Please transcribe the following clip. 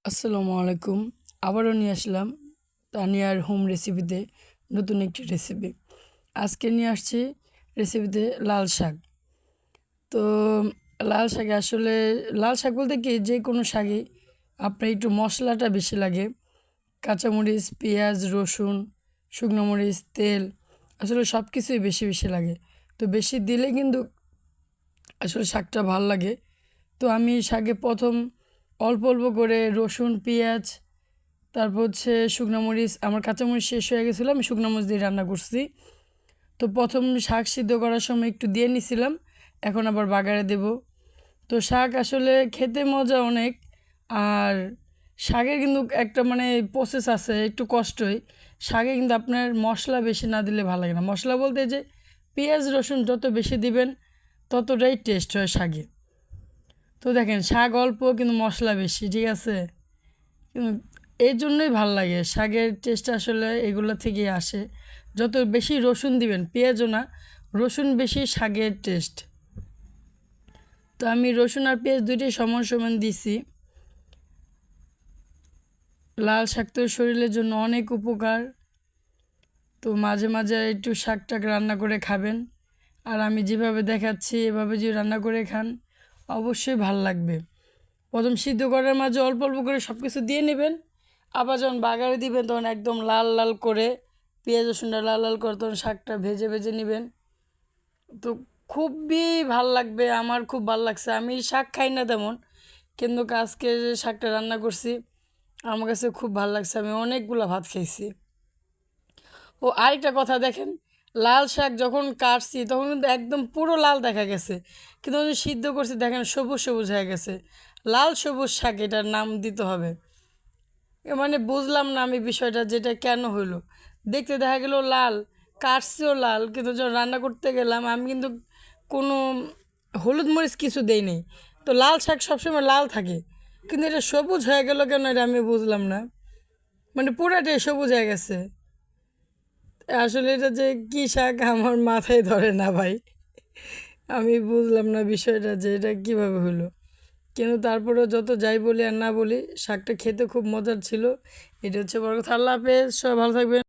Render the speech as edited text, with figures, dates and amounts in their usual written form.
আসসালামু আলাইকুম। আবারও নিয়ে আসলাম তানিয়ার হোম রেসিপিতে নতুন একটি রেসিপি। আজকে নিয়ে আসছি রেসিপিতে লাল শাক। তো লাল শাকে আসলে লাল শাক বলতে কি যে কোনো শাকই আপনার একটু মশলাটা বেশি লাগে। কাঁচামরিচ, পেঁয়াজ, রসুন, শুকনো মরিচ, তেল আসলে সব কিছুই বেশি বেশি লাগে। তো বেশি দিলে কিন্তু আসলে শাকটা ভাল লাগে। তো আমি শাকে প্রথম অল্প অল্প করে রসুন, পেঁয়াজ, তারপর হচ্ছে শুকনো মরিচ, আমার কাঁচামরিচ শেষ হয়ে গেছিলো, আমি শুকনো মরিচ দিয়ে রান্না করছি। তো প্রথম শাক সিদ্ধ করার সময় একটু দিয়ে নিছিলাম, এখন আবার বাগারে দেব। তো শাক আসলে খেতে মজা অনেক। আর শাকের কিন্তু একটা প্রসেস আছে, একটু কষ্টই। শাকে কিন্তু আপনার মশলা বেশি না দিলে ভালো লাগে না। মশলা বলতে যে পেঁয়াজ রসুন যত বেশি দিবেন ততটাই টেস্ট হয় শাকে। তো দেখেন শাক অল্প কিন্তু মশলা বেশি, ঠিক আছে? কিন্তু এই জন্যই ভাল লাগে, শাকের টেস্ট আসলে এগুলো থেকেই আসে। যত বেশি রসুন দিবেন, পেঁয়াজও না, রসুন বেশি শাকের টেস্ট। তো আমি রসুন আর পেঁয়াজ দুইটাই সমান সমান দিছি। লাল শাক তো শরীরের জন্য অনেক উপকার। তো মাঝে মাঝে একটু শাকটাক রান্না করে খাবেন। আর আমি যেভাবে দেখাচ্ছি এভাবে যদি রান্না করে খান অবশ্যই ভাল লাগবে। প্রথম সিদ্ধ করার মাঝে অল্প অল্প করে সব কিছু দিয়ে নেবেন। আবার যখন বাগারে দিবেন তখন একদম লাল লাল করে পেঁয়াজ রসুনটা লাল লাল করে তখন শাকটা ভেজে ভেজে নেবেন। তো খুবই ভাল লাগবে, আমার খুব ভাল লাগছে। আমি শাক খাই না তেমন, কিন্তু আজকে যে শাকটা রান্না করছি আমার কাছে খুব ভাল লাগছে, আমি অনেকগুলো ভাত খাইছি। ও আরেকটা কথা দেখেন, লাল শাক যখন কাটছি তখন কিন্তু একদম পুরো লাল দেখা গেছে, কিন্তু যখন সিদ্ধ করছি দেখেন সবুজ সবুজ হয়ে গেছে। লাল সবুজ শাক এটার নাম দিতে হবে। বুঝলাম না আমি বিষয়টা, যেটা কেন হইলো। দেখতে দেখা গেল লাল, কাটছিও লাল, কিন্তু যখন রান্না করতে গেলাম আমি কিন্তু কোনো হলুদ মরিচ কিছু দেই নেই। তো লাল শাক সবসময় লাল থাকে, কিন্তু এটা সবুজ হয়ে গেল কেন, এটা আমি বুঝলাম না। পুরাটাই সবুজ হয়ে গেছে। আসলে এটা যে কী শাক আমার মাথায় ধরে না ভাই। আমি বুঝলাম না বিষয়টা যে এটা কীভাবে হলো। কিন্তু তারপরেও যত যাই বলি আর না বলি, শাকটা খেতে খুব মজার ছিল। এটা হচ্ছে বড় কথা। আল্লাহ হাফেজ, সবাই ভালো থাকবেন।